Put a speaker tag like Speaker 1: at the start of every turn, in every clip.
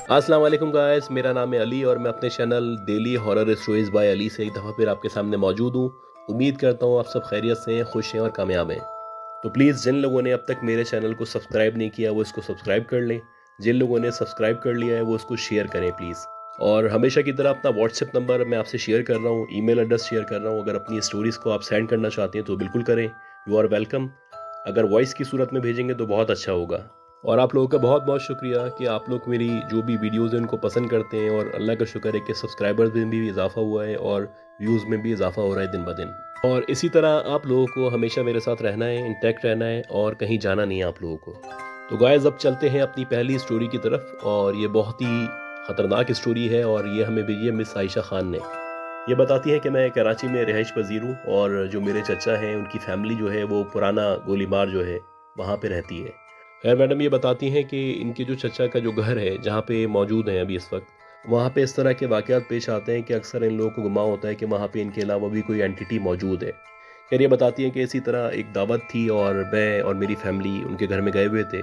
Speaker 1: अस्सलाम वालेकुम गाइस, मेरा नाम है अली और मैं अपने channel daily horror stories bye Ali से एक दफ़ा फिर आपके सामने मौजूद हूँ। उम्मीद करता हूँ आप सब खैरियत से हैं, खुश हैं और कामयाब हैं। तो प्लीज़ जिन लोगों ने अब तक मेरे चैनल को सब्सक्राइब नहीं किया वो इसको सब्सक्राइब कर लें। जिन लोगों ने सब्सक्राइब कर लिया है वो इसको शेयर करें प्लीज़। और हमेशा की तरह अपना व्हाट्सएप नंबर मैं आपसे शेयर कर रहा हूँ, ईमेल एड्रेस शेयर कर रहा हूँ। अगर अपनी स्टोरीज़ को आप सेंड करना चाहते हैं तो बिल्कुल करें, यू आर वेलकम। अगर वॉइस की सूरत में भेजेंगे तो बहुत अच्छा होगा। और आप लोगों का बहुत बहुत शुक्रिया कि आप लोग मेरी जो भी वीडियोज़ हैं उनको पसंद करते हैं, और अल्लाह का शुक्र है कि सब्सक्राइबर्स में भी इजाफा हुआ है और व्यूज़ में भी इजाफा हो रहा है दिन ब दिन। और इसी तरह आप लोगों को हमेशा मेरे साथ रहना है, इंटैक्ट रहना है और कहीं जाना नहीं है आप लोगों को। तो गाइस अब चलते हैं अपनी पहली स्टोरी की तरफ, और ये बहुत ही ख़तरनाक स्टोरी है और ये हमें भेजी है मिस आयशा ख़ान ने। ये बताती हैं कि मैं कराची में रिहाइश पजीर हूँ और जो मेरे चचा हैं उनकी फैमिली जो है वो पुराना गोलीमार जो है वहाँ पे रहती है। खैर मैडम ये बताती हैं कि इनके जो चचा का जो घर है जहाँ पे मौजूद हैं अभी इस वक्त, वहाँ पे इस तरह के वाक़यात पेश आते हैं कि अक्सर इन लोगों को गुमान होता है कि वहाँ पे इनके अलावा भी कोई एंटिटी मौजूद है। खैर ये बताती हैं कि इसी तरह एक दावत थी और मैं और मेरी फैमिली उनके घर में गए हुए थे।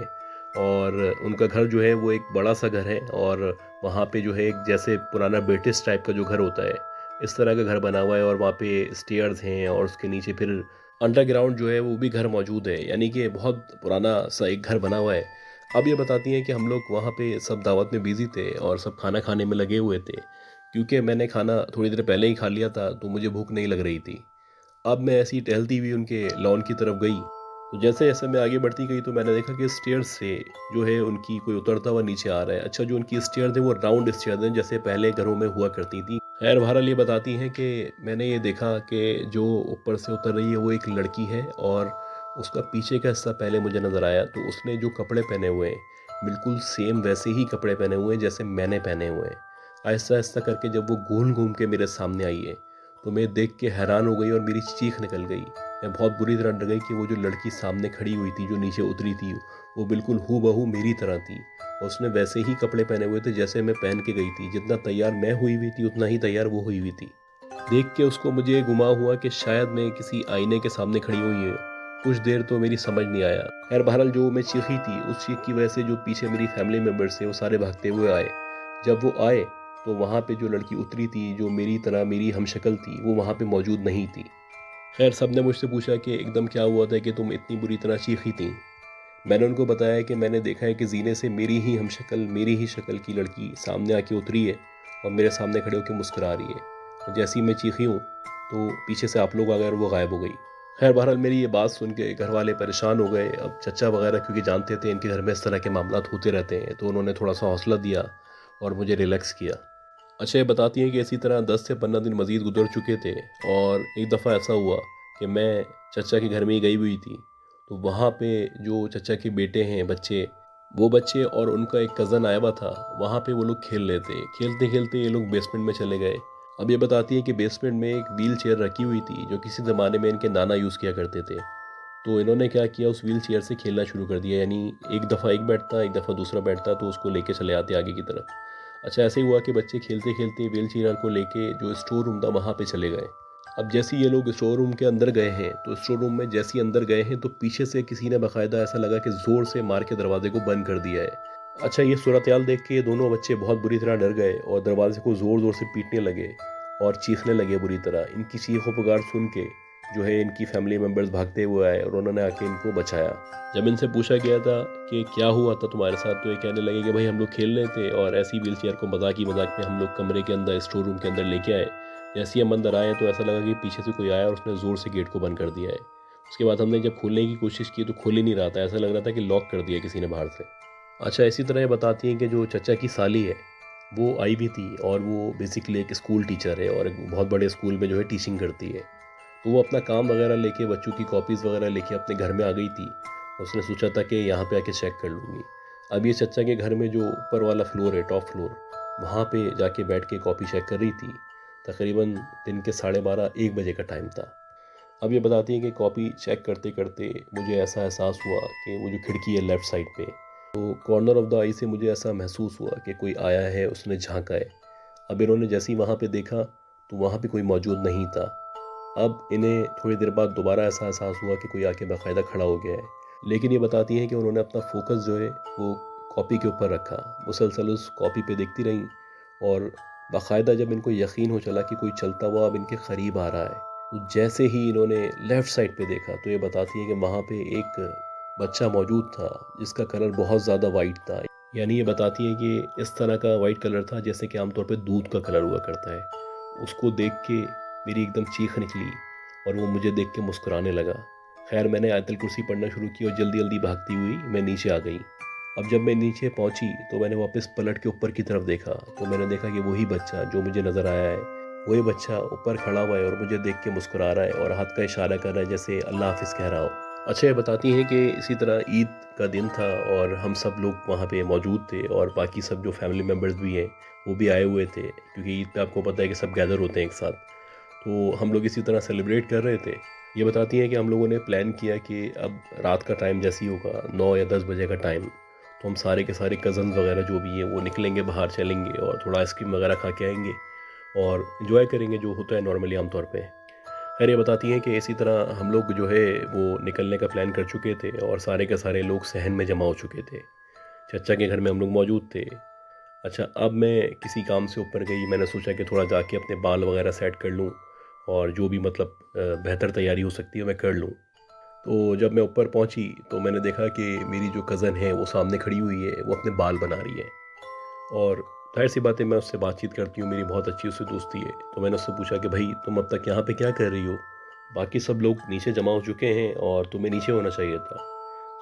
Speaker 1: और उनका घर जो है वो एक बड़ा सा घर है, और वहाँ पे जो है एक जैसे पुराना ब्रिटिश टाइप का जो घर होता है इस तरह का घर बना हुआ है, और वहाँ पे स्टेयर्स हैं और उसके नीचे फिर अंडरग्राउंड जो है वो भी घर मौजूद है, यानी कि बहुत पुराना सा एक घर बना हुआ है। अब ये बताती हैं कि हम लोग वहाँ पे सब दावत में बिज़ी थे और सब खाना खाने में लगे हुए थे। क्योंकि मैंने खाना थोड़ी देर पहले ही खा लिया था तो मुझे भूख नहीं लग रही थी। अब मैं ऐसी टहलती हुई उनके लॉन की तरफ गई, तो जैसे जैसे मैं आगे बढ़ती गई तो मैंने देखा कि स्टेयर्स से जो है उनकी कोई उतरता हुआ नीचे आ रहा है। अच्छा, जो उनकी स्टेयर थे वो राउंड स्टेयर हैं जैसे पहले घरों में हुआ करती थी। खैर बहरहाल ये बताती हैं कि मैंने ये देखा कि जो ऊपर से उतर रही है वो एक लड़की है, और उसका पीछे का हिस्सा पहले मुझे नज़र आया तो उसने जो कपड़े पहने हुए हैं बिल्कुल सेम वैसे ही कपड़े पहने हुए हैं जैसे मैंने पहने हुए हैं। आहिस्ता आहिस्ता करके जब वो घूम घूम के मेरे सामने आई है तो मैं देख के हैरान हो गई और मेरी चीख निकल गई। मैं बहुत बुरी तरह डर गई कि वो जो लड़की सामने खड़ी हुई थी जो नीचे उतरी थी वो बिल्कुल हूबहू मेरी तरह थी, और उसने वैसे ही कपड़े पहने हुए थे जैसे मैं पहन के गई थी। जितना तैयार मैं हुई हुई थी उतना ही तैयार वो हुई हुई थी। देख के उसको मुझे गुमा हुआ कि शायद मैं किसी आईने के सामने खड़ी हुई है। कुछ देर तो मेरी समझ नहीं आया। खैर बहरहाल जो मैं चीखी थी उस चीख की वजह से जो पीछे मेरी फैमिली मेम्बर्स थे वो सारे भागते हुए आए। जब वो आए तो वहाँ पे जो लड़की उतरी थी जो मेरी तरह मेरी हमशक्ल थी वो वहाँ पे मौजूद नहीं थी। खैर सबने मुझसे पूछा कि एकदम क्या हुआ था कि तुम इतनी बुरी तरह चीखी थी। मैंने उनको बताया कि मैंने देखा है कि जीने से मेरी ही हमशक्ल मेरी ही शक्ल की लड़की सामने आके उतरी है और मेरे सामने खड़े होकर मुस्कुरा रही है, और जैसे ही मैं चीखी हूँ तो पीछे से आप लोग आ गए और वो गायब हो गई। खैर बहरहाल मेरी ये बात सुन के घर वाले परेशान हो गए। अब चचा वगैरह क्योंकि जानते थे इनके घर में इस तरह के मामला होते रहते हैं तो उन्होंने थोड़ा सा हौसला दिया और मुझे रिलैक्स किया। अच्छा, ये बताती हैं कि इसी तरह 10 से 15 दिन मज़ीद गुजर चुके थे, और एक दफ़ा ऐसा हुआ कि मैं चचा के घर में ही गई हुई थी। तो वहाँ पे जो चचा के बेटे हैं बच्चे, वो बच्चे और उनका एक कज़न आया हुआ था, वहाँ पे वो लोग खेल रहे थे। खेलते खेलते ये लोग बेसमेंट में चले गए। अब ये बताती है कि बेसमेंट में एक व्हील चेयर रखी हुई थी जो किसी ज़माने में इनके नाना यूज़ किया करते थे। तो इन्होंने क्या किया, उस व्हील चेयर से खेलना शुरू कर दिया, यानी एक दफ़ा एक बैठता एक दफ़ा दूसरा बैठता तो उसको लेके चले आते आगे की तरफ। अच्छा, ऐसे ही हुआ कि बच्चे खेलते खेलते व्हील चेयर को लेके जो स्टोर रूम था वहाँ पे चले गए। अब जैसे ही ये लोग स्टोर रूम के अंदर गए हैं तो स्टोर रूम में जैसे ही अंदर गए हैं तो पीछे से किसी ने बाकायदा ऐसा लगा कि ज़ोर से मार के दरवाजे को बंद कर दिया है। अच्छा, ये सूरत देख के ये दोनों बच्चे बहुत बुरी तरह डर गए और दरवाजे को ज़ोर ज़ोर से पीटने लगे और चीखने लगे बुरी तरह। इनकी चीखों पुकार सुन के जो है इनकी फैमिली मेम्बर्स भागते हुए आए और उन्होंने आके इनको बचाया। जब इनसे पूछा गया था कि क्या हुआ था तुम्हारे साथ, तो ये कहने लगे कि भाई हम लोग खेल रहे थे और ऐसी व्हील चेयर को मजाक ही मजाक में हम लोग कमरे के अंदर स्टोर रूम के अंदर लेके आए। जैसे ही हम अंदर आए तो ऐसा लगा कि पीछे से कोई आया और उसने ज़ोर से गेट को बंद कर दिया है। उसके बाद हमने जब खोलने की कोशिश की तो खोल ही नहीं रहा था, ऐसा लग रहा था कि लॉक कर दिया किसी ने बाहर से। अच्छा, इसी तरह ये बताती हैं कि जो चचा की साली है वो आई भी थी, और वो बेसिकली एक स्कूल टीचर है और एक बहुत बड़े स्कूल में जो है टीचिंग करती है। तो वो अपना काम वगैरह लेके बच्चों की कॉपीज़ वगैरह लेके अपने घर में आ गई थी। उसने सोचा था कि यहाँ पे आके चेक कर लूँगी। अब ये चचा के घर में जो ऊपर वाला फ्लोर है, टॉप फ्लोर, वहाँ पे जाके बैठ के कॉपी चेक कर रही थी। तकरीबन दिन के 12:30 1 बजे का टाइम था। अब ये बताती हैं कि कॉपी चेक करते करते मुझे ऐसा एहसास हुआ कि वो जो खिड़की है लेफ़्ट साइड पे, तो कॉर्नर ऑफ द आई से मुझे ऐसा महसूस हुआ कि कोई आया है, उसने झांका है। अब इन्होंने जैसे ही वहाँ पे देखा तो वहाँ पे कोई मौजूद नहीं था। अब इन्हें थोड़ी देर बाद दोबारा ऐसा एहसास हुआ कि कोई आके बाकायदा खड़ा हो गया है। लेकिन ये बताती हैं कि उन्होंने अपना फ़ोकस जो है वो कॉपी के ऊपर रखा, मुसलसल उस कॉपी पे देखती रहीं और बाकायदा जब इनको यकीन हो चला कि कोई चलता हुआ अब इनके करीब आ रहा है, तो जैसे ही इन्होंने लेफ़्ट साइड पे देखा तो ये बताती है कि वहाँ पे एक बच्चा मौजूद था जिसका कलर बहुत ज़्यादा वाइट था। यानी ये बताती है कि इस तरह का वाइट कलर था जैसे कि आमतौर पे दूध का कलर हुआ करता है। उसको देख के मेरी एकदम चीख निकली और वो मुझे देख के मुस्कुराने लगा। खैर मैंने आयतल कुर्सी पढ़ना शुरू की और जल्दी जल्दी भागती हुई मैं नीचे आ गई। अब जब मैं नीचे पहुंची तो मैंने वापस पलट के ऊपर की तरफ देखा तो मैंने देखा कि वही बच्चा जो मुझे नज़र आया है, वही बच्चा ऊपर खड़ा हुआ है और मुझे देख के मुस्कुरा रहा है और हाथ का इशारा कर रहा है जैसे अल्लाह हाफिज़ कह रहा हो। अच्छा, ये बताती हैं कि इसी तरह ईद का दिन था और हम सब लोग वहाँ पे मौजूद थे और बाकी सब जो फैमिली मेम्बर्स भी हैं वो भी आए हुए थे, क्योंकि ईद पे आपको पता है कि सब गैदर होते हैं एक साथ। तो हम लोग इसी तरह सेलिब्रेट कर रहे थे। ये बताती हैं कि हम लोगों ने प्लान किया कि अब रात का टाइम जैसे ही होगा 9 या 10 बजे का टाइम, तो हम सारे के सारे कज़न्स वगैरह जो भी हैं वो निकलेंगे, बाहर चलेंगे और थोड़ा आइसक्रीम वगैरह खा के आएंगे और इन्जॉय करेंगे जो होता है नॉर्मली आमतौर पे। खैर ये बताती हैं कि इसी तरह हम लोग जो है वो निकलने का प्लान कर चुके थे और सारे के सारे लोग सहन में जमा हो चुके थे। चचा के घर में हम लोग मौजूद थे। अच्छा, अब मैं किसी काम से ऊपर गई, मैंने सोचा कि थोड़ा जाके अपने बाल वगैरह सेट कर लूँ और जो भी मतलब बेहतर तैयारी हो सकती है मैं कर लूँ। तो जब मैं ऊपर पहुंची तो मैंने देखा कि मेरी जो कज़न है वो सामने खड़ी हुई है, वो अपने बाल बना रही है और ज़ाहिर सी बात है मैं उससे बातचीत करती हूँ, मेरी बहुत अच्छी उससे दोस्ती है। तो मैंने उससे पूछा कि भाई तुम अब तक यहाँ पे क्या कर रही हो? बाकी सब लोग नीचे जमा हो चुके हैं और तुम्हें नीचे होना चाहिए था।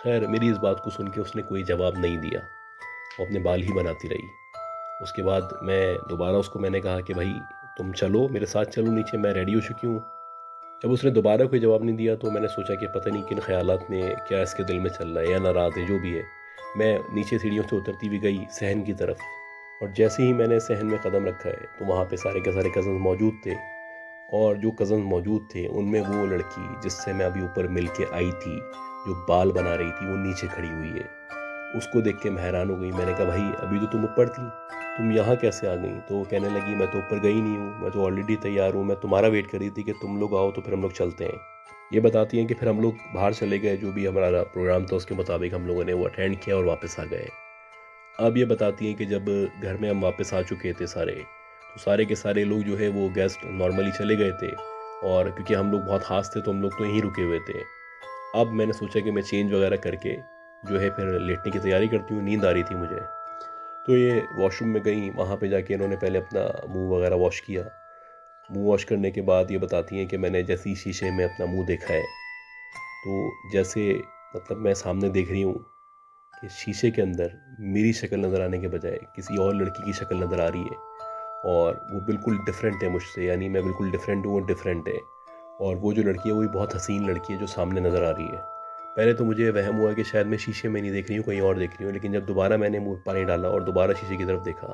Speaker 1: खैर मेरी इस बात को सुन के उसने कोई जवाब नहीं दिया, वो अपने बाल ही बनाती रही। उसके बाद मैं दोबारा उसको मैंने कहा कि भाई तुम चलो मेरे साथ, चलो नीचे, मैं रेडी हो चुकी हूँ। जब उसने दोबारा कोई जवाब नहीं दिया तो मैंने सोचा कि पता नहीं किन ख्यालात में क्या इसके दिल में चल रहा है या नाराज़ है, जो भी है। मैं नीचे सीढ़ियों से उतरती हुई गई सहन की तरफ और जैसे ही मैंने सहन में कदम रखा है तो वहाँ पे सारे के सारे कज़न मौजूद थे और जो कज़न मौजूद थे उनमें वो लड़की जिससे मैं अभी ऊपर मिल के आई थी, जो बाल बना रही थी, वो नीचे खड़ी हुई है। उसको देख के मैं हैरान हो गई। मैंने कहा भाई अभी तो तुम ऊपर थी, तुम यहाँ कैसे आ गई? तो वो कहने लगी मैं तो ऊपर गई नहीं हूँ, मैं तो ऑलरेडी तैयार हूँ, मैं तुम्हारा वेट कर रही थी कि तुम लोग आओ तो फिर हम लोग चलते हैं। ये बताती हैं कि फिर हम लोग बाहर चले गए, जो भी हमारा प्रोग्राम था उसके मुताबिक हम लोगों ने वो अटेंड किया और वापस आ गए। अब ये बताती हैं कि जब घर में हम वापस आ चुके थे सारे, तो सारे के सारे लोग जो है वो गेस्ट नॉर्मली चले गए थे और क्योंकि हम लोग बहुत खास थे तो हम लोग तो यहीं रुके हुए थे। अब मैंने सोचा कि मैं चेंज वगैरह करके जो है फिर लेटने की तैयारी करती हूँ, नींद आ रही थी मुझे। तो ये वॉशरूम में गई, वहाँ पे जाके इन्होंने पहले अपना मुंह वगैरह वॉश किया। मुंह वॉश करने के बाद ये बताती हैं कि मैंने जैसे ही शीशे में अपना मुंह देखा है तो जैसे मतलब मैं सामने देख रही हूँ कि शीशे के अंदर मेरी शक्ल नज़र आने के बजाय किसी और लड़की की शक्ल नज़र आ रही है और वो बिल्कुल डिफरेंट है मुझसे, यानी मैं बिल्कुल डिफरेंट हूँ, वो डिफरेंट है। और वो जो लड़की है वो भी बहुत हसीन लड़की है जो सामने नज़र आ रही है। पहले तो मुझे वहम हुआ कि शायद मैं शीशे में नहीं देख रही हूँ, कहीं और देख रही हूँ, लेकिन जब दोबारा मैंने मुँह में पानी डाला और दोबारा शीशे की तरफ देखा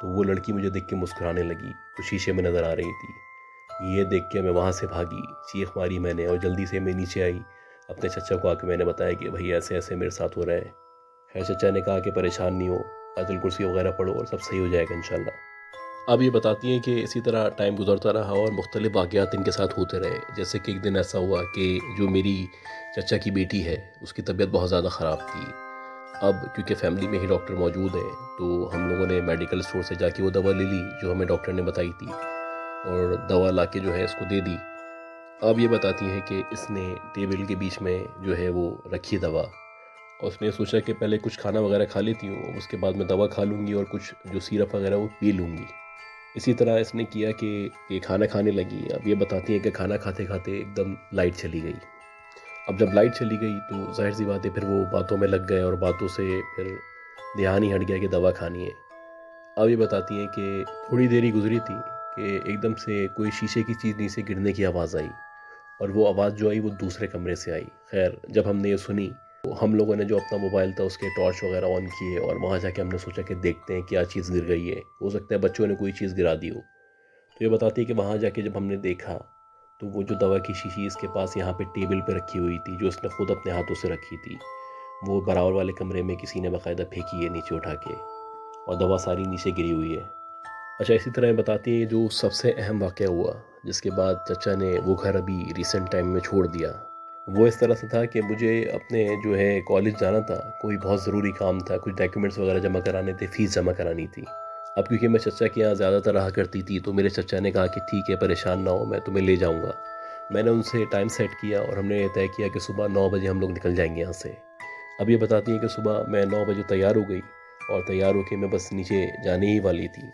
Speaker 1: तो वो लड़की मुझे देख के मुस्कुराने लगी, वो शीशे में नज़र आ रही थी। ये देख के मैं वहाँ से भागी, चीख मारी मैंने और जल्दी से मैं नीचे आई। अपने चचा को आके मैंने बताया कि भाई ऐसे ऐसे मेरे साथ हो रहा है। खैर चचा ने कहा कि परेशान नहीं हो, आयतुल कुर्सी वगैरह पढ़ो और सब सही हो जाएगा इंशाल्लाह। अब ये बताती हैं कि इसी तरह टाइम गुजरता रहा और मुख्तलिफ वाक़यात इनके साथ होते रहे। जैसे कि एक दिन ऐसा हुआ कि जो मेरी चचा की बेटी है उसकी तबीयत बहुत ज़्यादा ख़राब थी। अब क्योंकि फ़ैमिली में ही डॉक्टर मौजूद हैं तो हम लोगों ने मेडिकल स्टोर से जाके वो दवा ले ली जो हमें डॉक्टर ने बताई थी और दवा लाके जो है इसको दे दी। अब ये बताती है कि इसने टेबल के बीच में जो है वो रखी दवा और उसने सोचा कि पहले कुछ खाना वगैरह खा लेती हूँ, उसके बाद मैं दवा खा लूँगी और कुछ जो सिरप वगैरह वो पी लूँगी। इसी तरह इसने किया कि ये खाना खाने लगी। अब ये बताती है कि खाना खाते खाते एकदम लाइट चली गई। अब जब लाइट चली गई तो ज़ाहिर सी बात है फिर वो बातों में लग गए और बातों से फिर ध्यान ही हट गया कि दवा खानी है। अब ये बताती हैं कि थोड़ी देर ही गुजरी थी कि एकदम से कोई शीशे की चीज़ नीचे गिरने की आवाज़ आई और वो आवाज़ जो आई वो दूसरे कमरे से आई। खैर जब हमने ये सुनी तो हम लोगों ने जो अपना मोबाइल था उसके टॉर्च वगैरह ऑन किए और वहाँ जाके हमने सोचा कि देखते हैं क्या चीज़ गिर गई है, हो सकता है बच्चों ने कोई चीज़ गिरा दी हो। तो ये बताती है कि वहाँ जाके जब हमने देखा तो वो जो दवा की शीशी इसके पास यहाँ पे टेबल पे रखी हुई थी, जो इसने खुद अपने हाथों से रखी थी, वो बराबर वाले कमरे में किसी ने बाकायदा फेंकी है नीचे उठा के और दवा सारी नीचे गिरी हुई है। अच्छा, इसी तरह बताती है जो सबसे अहम वाक़या हुआ जिसके बाद चचा ने वो घर अभी रिसेंट टाइम में छोड़ दिया, वो इस तरह से था कि मुझे अपने जो है कॉलेज जाना था, कोई बहुत ज़रूरी काम था, कुछ डॉक्यूमेंट्स वगैरह जमा कराने थे, फ़ीस जमा करानी थी। अब क्योंकि मैं चचा के यहाँ ज़्यादातर रहा करती थी, तो मेरे चचा ने कहा कि ठीक है, परेशान ना हो, मैं तुम्हें ले जाऊँगा। मैंने उनसे टाइम सेट किया और हमने तय किया कि सुबह 9 बजे हम लोग निकल जाएंगे यहाँ से। अब ये बताती हैं कि सुबह मैं 9 बजे तैयार हो गई और तैयार होके मैं बस नीचे जाने ही वाली थी।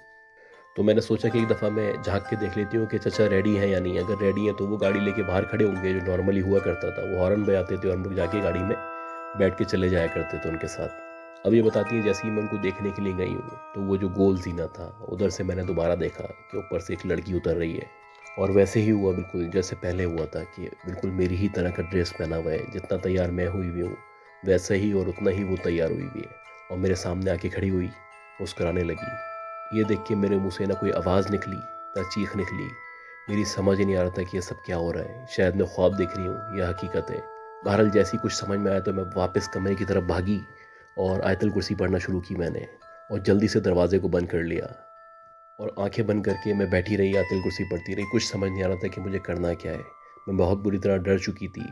Speaker 1: तो मैंने सोचा कि एक दफ़ा मैं झाँक के देख लेती हूँ कि चचा रेडी हैं या नहीं। अगर रेडी हैं तो वो गाड़ी लेके बाहर खड़े होंगे, जो नॉर्मली हुआ करता था। वो हॉर्न बजाते थे और हम लोग जाके गाड़ी में बैठ के चले जाया करते थे उनके साथ। अब ये बताती हैं जैसे ही मैं उनको देखने के लिए गई हूँ, तो वो जो गोल ज़ीना था, उधर से मैंने दोबारा देखा कि ऊपर से एक लड़की उतर रही है। और वैसे ही हुआ बिल्कुल जैसे पहले हुआ था कि बिल्कुल मेरी ही तरह का ड्रेस पहना हुआ है। जितना तैयार मैं हुई हुई हूँ, वैसे ही और उतना ही वो तैयार हुई हुई है। और मेरे सामने आके खड़ी हुई, मुस्कुराने लगी। ये देख के मेरे मुँह से ना कोई आवाज़ निकली, ना चीख निकली। मेरी समझ ही नहीं आ रहा था कि ये सब क्या हो रहा है। शायद मैं ख्वाब देख रही हूँ या हकीकत है। बहरहाल जैसे ही कुछ समझ में आया तो मैं वापस कमरे की तरफ भागी और आयतल कुर्सी पढ़ना शुरू की मैंने, और जल्दी से दरवाजे को बंद कर लिया और आंखें बंद करके मैं बैठी रही, आयतल कुर्सी पढ़ती रही। कुछ समझ नहीं आ रहा था कि मुझे करना क्या है। मैं बहुत बुरी तरह डर चुकी थी,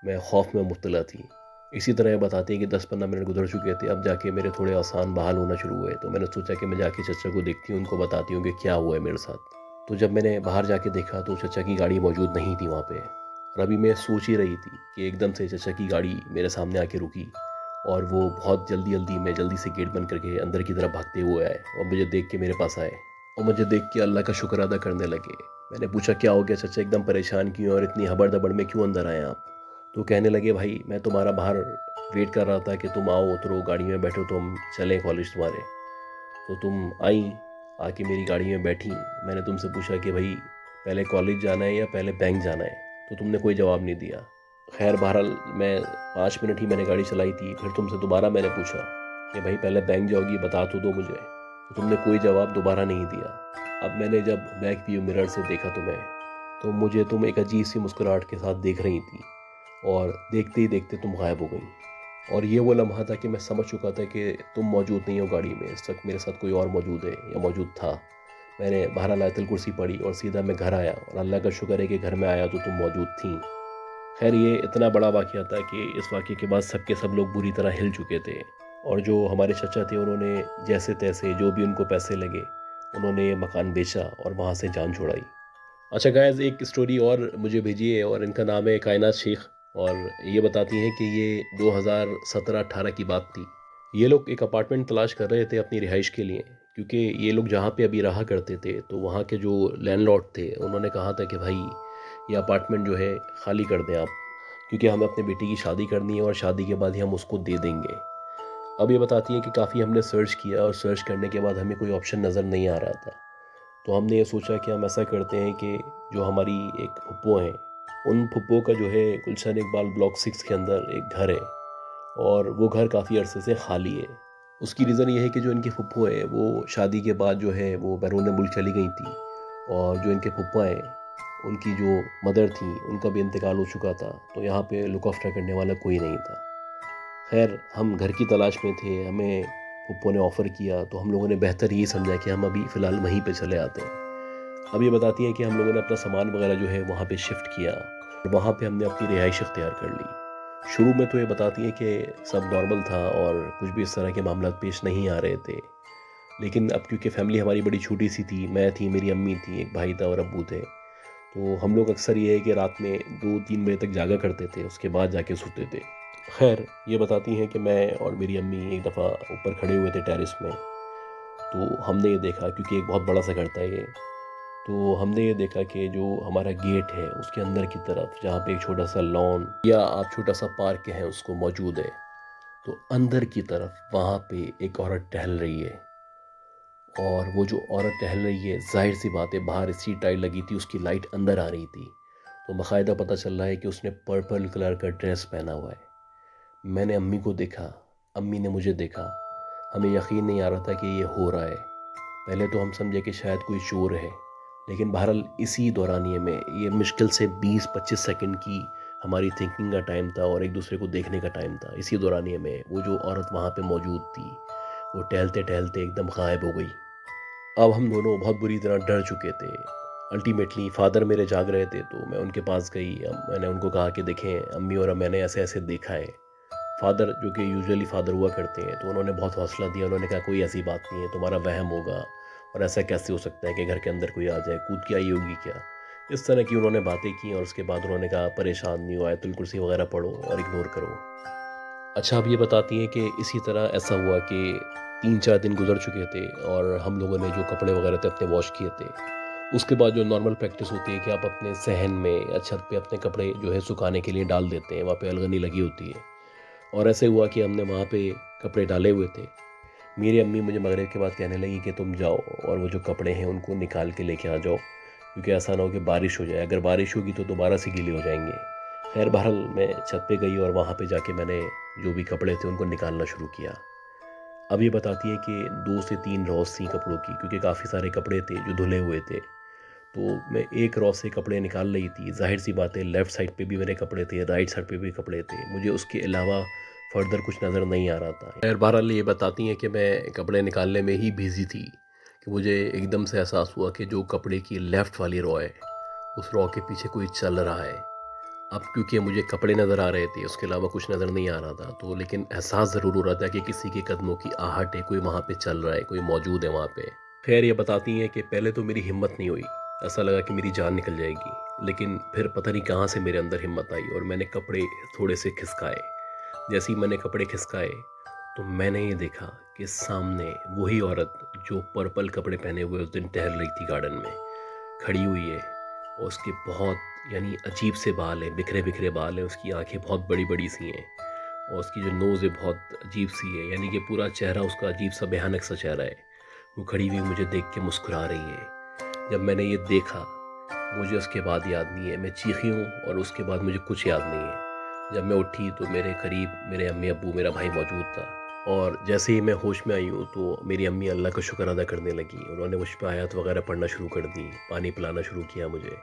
Speaker 1: मैं खौफ में मुब्तला थी। इसी तरह ये बताती है कि 10-15 मिनट गुजर चुके थे। अब जाके मेरे थोड़े आसान बहाल होना शुरू हुए, तो मैंने सोचा कि मैं जाके चचा को देखती हूँ, उनको बताती हूँ कि क्या हुआ है मेरे साथ। तो जब मैंने बाहर जाके देखा तो चचा की गाड़ी मौजूद नहीं थी वहाँ पे। और अभी मैं सोच ही रही थी कि एकदम से चचा की गाड़ी मेरे सामने आके रुकी और वो बहुत जल्दी में जल्दी से गेट बंद करके अंदर की तरफ भागते हुए आए और मुझे देख के मेरे पास आए और मुझे देख के अल्लाह का शुक्र अदा करने लगे। मैंने पूछा क्या हो गया चचा, एकदम परेशान क्यों और इतनी हबड़ दबड़ में क्यों अंदर आए आप? तो कहने लगे भाई मैं तुम्हारा बाहर वेट कर रहा था कि तुम आओ, उतरो, गाड़ी में बैठो तो हम चलें कॉलेज तुम्हारे। तो तुम आई, आके मेरी गाड़ी में बैठी। मैंने तुमसे पूछा कि भाई पहले कॉलेज जाना है या पहले बैंक जाना है, तो तुमने कोई जवाब नहीं दिया। खैर बहरहाल मैं 5 मिनट ही मैंने गाड़ी चलाई थी। फिर तुमसे दोबारा मैंने पूछा कि भाई पहले बैंक जाओगी, बता तो दो मुझे। तो तुमने कोई जवाब दोबारा नहीं दिया। अब मैंने जब बैक व्यू मिरर से देखा तुम्हें, तो मुझे तुम एक अजीब सी मुस्कुराहट के साथ देख रही थी और देखते ही देखते तुम गायब हो गई। और ये वो लम्हा था कि मैं समझ चुका था कि तुम मौजूद नहीं हो गाड़ी में, इस वक्त मेरे साथ कोई और मौजूद है या मौजूद था। मैंने बहरहाल आयतल कुर्सी पढ़ी और सीधा मैं घर आया और अल्लाह का शुक्र है कि घर में आया तो तुम मौजूद थी। खैर ये इतना बड़ा वाक़या था कि इस वाक़े के बाद सब के सब लोग बुरी तरह हिल चुके थे। और जो हमारे चचा थे उन्होंने जैसे तैसे जो भी उनको पैसे लगे, उन्होंने ये मकान बेचा और वहाँ से जान छुड़ाई। अच्छा गाइज़, एक स्टोरी और मुझे भेजी है और इनका नाम है कायनात शेख। और ये बताती हैं कि ये 2017-18 की बात थी। ये लोग एक अपार्टमेंट तलाश कर रहे थे अपनी रिहाइश के लिए, क्योंकि ये लोग जहाँ पे अभी रहा करते थे तो वहाँ के जो लैंडलॉर्ड थे उन्होंने कहा था कि भाई ये अपार्टमेंट जो है खाली कर दें आप, क्योंकि हमें अपने बेटी की शादी करनी है और शादी के बाद ही हम उसको दे देंगे। अब ये बताती हैं कि काफ़ी हमने सर्च किया और सर्च करने के बाद हमें कोई ऑप्शन नज़र नहीं आ रहा था। तो हमने ये सोचा कि हम ऐसा करते हैं कि जो हमारी एक फुप्पो हैं, उन फुप्पो का जो है गुलशन इकबाल ब्लॉक 6 के अंदर एक घर है और वो घर काफ़ी अरसे से खाली है। उसकी रीज़न ये है कि जो इनकी फुप्पो है वो शादी के बाद जो है वो बैरून मुल्क चली गई थी, और जो इनके फुप्पा हैं उनकी जो मदर थी उनका भी इंतकाल हो चुका था, तो यहाँ पे लुक आफ्टर करने वाला कोई नहीं था। खैर हम घर की तलाश में थे, हमें फुप्पो ने ऑफ़र किया तो हम लोगों ने बेहतर ये समझा कि हम अभी फ़िलहाल वहीं पे चले आते हैं। अब ये बताती हैं कि हम लोगों ने अपना सामान वगैरह जो है वहाँ पे शिफ्ट किया और वहाँ पे हमने अपनी रिहाइश इख्तियार कर ली। शुरू में तो ये बताती हैं कि सब नॉर्मल था और कुछ भी इस तरह के मामला पेश नहीं आ रहे थे। लेकिन अब क्योंकि फ़ैमिली हमारी बड़ी छोटी सी थी, मैं थी, मेरी अम्मी थी, एक भाई था और अब्बू थे, तो हम लोग अक्सर ये है कि रात में 2-3 बजे तक जागा करते थे, उसके बाद जाके सोते थे। खैर ये बताती हैं कि मैं और मेरी अम्मी एक दफ़ा ऊपर खड़े हुए थे टेरेस में, तो हमने ये देखा, क्योंकि एक बहुत बड़ा सा घर था ये, तो हमने ये देखा कि जो हमारा गेट है उसके अंदर की तरफ जहाँ पे एक छोटा सा लॉन या आप छोटा सा पार्क कहें उसको मौजूद है, तो अंदर की तरफ वहाँ पे एक औरत टहल रही है। और वो जो औरत टहल रही है, जाहिर सी बात है बाहर स्ट्रीट लाइट लगी थी, उसकी लाइट अंदर आ रही थी, तो बाकायदा पता चल रहा है कि उसने पर्पल कलर का ड्रेस पहना हुआ है। मैंने अम्मी को देखा, अम्मी ने मुझे देखा। हमें यकीन नहीं आ रहा था कि ये हो रहा है। पहले तो हम समझे कि शायद कोई चोर है, लेकिन बहरहाल इसी दौरानिए में ये मुश्किल से 20-25 सेकंड की हमारी थिंकिंग का टाइम था और एक दूसरे को देखने का टाइम था। इसी दौरानिए में वो जो औरत वहाँ पे मौजूद थी, वो टहलते टहलते एकदम गायब हो गई। अब हम दोनों बहुत बुरी तरह डर चुके थे। अल्टीमेटली फ़ादर मेरे जाग रहे थे, तो मैं उनके पास गई। मैंने उनको कहा कि देखें अम्मी और मैंने ऐसे ऐसे देखा है। फ़ादर जो कि यूजुअली फ़ादर हुआ करते हैं, तो उन्होंने बहुत हौसला दिया। उन्होंने कहा कोई ऐसी बात नहीं है, तुम्हारा वहम होगा, और ऐसा कैसे हो सकता है कि घर के अंदर कोई आ जाए, कूद के आई होगी क्या। इस तरह की उन्होंने बातें की, और उसके बाद उन्होंने कहा परेशान नहीं हो, आयतुल कुर्सी वगैरह पढ़ो और इग्नोर करो। अच्छा, अब ये बताती हैं कि इसी तरह ऐसा हुआ कि 3-4 दिन गुजर चुके थे, और हम लोगों ने जो कपड़े वगैरह थे अपने वॉश किए थे। उसके बाद जो नॉर्मल प्रैक्टिस होती है कि आप अपने सहन में या छत पे अपने कपड़े जो है सुखाने के लिए डाल देते हैं, वहाँ पे अलगनी लगी होती है। और ऐसे हुआ कि हमने वहाँ पे कपड़े डाले हुए थे। मेरी अम्मी मुझे मगरिब के बाद कहने लगी कि तुम जाओ और वो जो कपड़े हैं उनको निकाल के लेके आ जाओ, क्योंकि ऐसा ना हो कि बारिश हो जाए। अगर बारिश होगी तो दोबारा से गीले हो जाएंगे। खैर बहरहाल मैं छत पे गई, और वहाँ पे जाके मैंने जो भी कपड़े थे उनको निकालना शुरू किया। अब ये बताती है कि 2 से 3 रॉस थी कपड़ों की, क्योंकि काफ़ी सारे कपड़े थे जो धुले हुए थे। तो मैं एक रॉ से कपड़े निकाल रही थी। ज़ाहिर-सी बात है, लेफ़्ट साइड पे भी मेरे कपड़े थे, राइट साइड पे भी कपड़े थे। मुझे उसके अलावा फ़र्दर कुछ नज़र नहीं आ रहा था। खैर बहरहाल ये बताती हैं कि मैं कपड़े निकालने में ही बिज़ी थी कि मुझे एकदम से एहसास हुआ कि जो कपड़े की लेफ़्ट वाली रॉ है, उस रॉ के पीछे कोई चल रहा है। अब क्योंकि मुझे कपड़े नज़र आ रहे थे, उसके अलावा कुछ नज़र नहीं आ रहा था, तो लेकिन एहसास ज़रूर हो रहा था कि किसी के कदमों की आहट है, कोई वहाँ पे चल रहा है, कोई मौजूद है वहाँ पे। खैर ये बताती हैं कि पहले तो मेरी हिम्मत नहीं हुई, ऐसा लगा कि मेरी जान निकल जाएगी। लेकिन फिर पता नहीं कहाँ से मेरे अंदर हिम्मत आई, और मैंने कपड़े थोड़े से खिसकाए। जैसे ही मैंने कपड़े खिसकाए, तो मैंने ये देखा कि सामने वही औरत जो पर्पल कपड़े पहने हुए उस दिन टहल रही थी गार्डन में, खड़ी हुई है। और उसके बहुत यानी अजीब से बाल हैं, बिखरे बिखरे बाल हैं, उसकी आंखें बहुत बड़ी बड़ी सी हैं, और उसकी जो नोज़ है बहुत अजीब सी है, यानी कि पूरा चेहरा उसका अजीब सा भयानक सा चेहरा है। वो खड़ी हुई मुझे देख के मुस्कुरा रही है। जब मैंने ये देखा, मुझे उसके बाद याद नहीं है मैं चीखी हूँ, और उसके बाद मुझे कुछ याद नहीं है। जब मैं उठी तो मेरे करीब मेरे अम्मी अब्बू, मेरा भाई मौजूद था। और जैसे ही मैं होश में आई हूँ, तो मेरी अम्मी अल्लाह का शुक्र अदा करने लगी। उन्होंने मुझ पे आयत वगैरह पढ़ना शुरू कर दी, पानी पिलाना शुरू किया मुझे।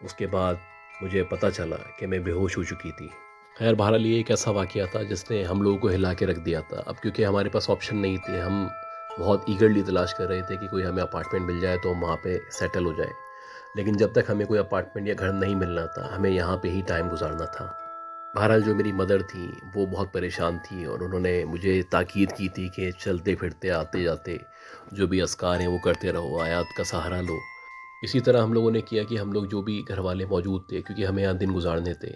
Speaker 1: उसके बाद मुझे पता चला कि मैं बेहोश हो चुकी थी। खैर बहरहाल ये एक ऐसा वाक़या था जिसने हम लोगों को हिला के रख दिया था। अब क्योंकि हमारे पास ऑप्शन नहीं थे, हम बहुत ईगरली तलाश कर रहे थे कि कोई हमें अपार्टमेंट मिल जाए तो हम वहाँ पे सेटल हो जाएँ। लेकिन जब तक हमें कोई अपार्टमेंट या घर नहीं मिलना था, हमें यहाँ पे ही टाइम गुज़ारना था। बहरहाल जो मेरी मदर थी, वो बहुत परेशान थी, और उन्होंने मुझे ताकीद की थी कि चलते-फिरते, आते-जाते जो भी अज़कार हैं वो करते रहो, आयात का सहारा लो। इसी तरह हम लोगों ने किया कि हम लोग जो भी घर वाले मौजूद थे, क्योंकि हमें यहाँ दिन गुज़ारने थे,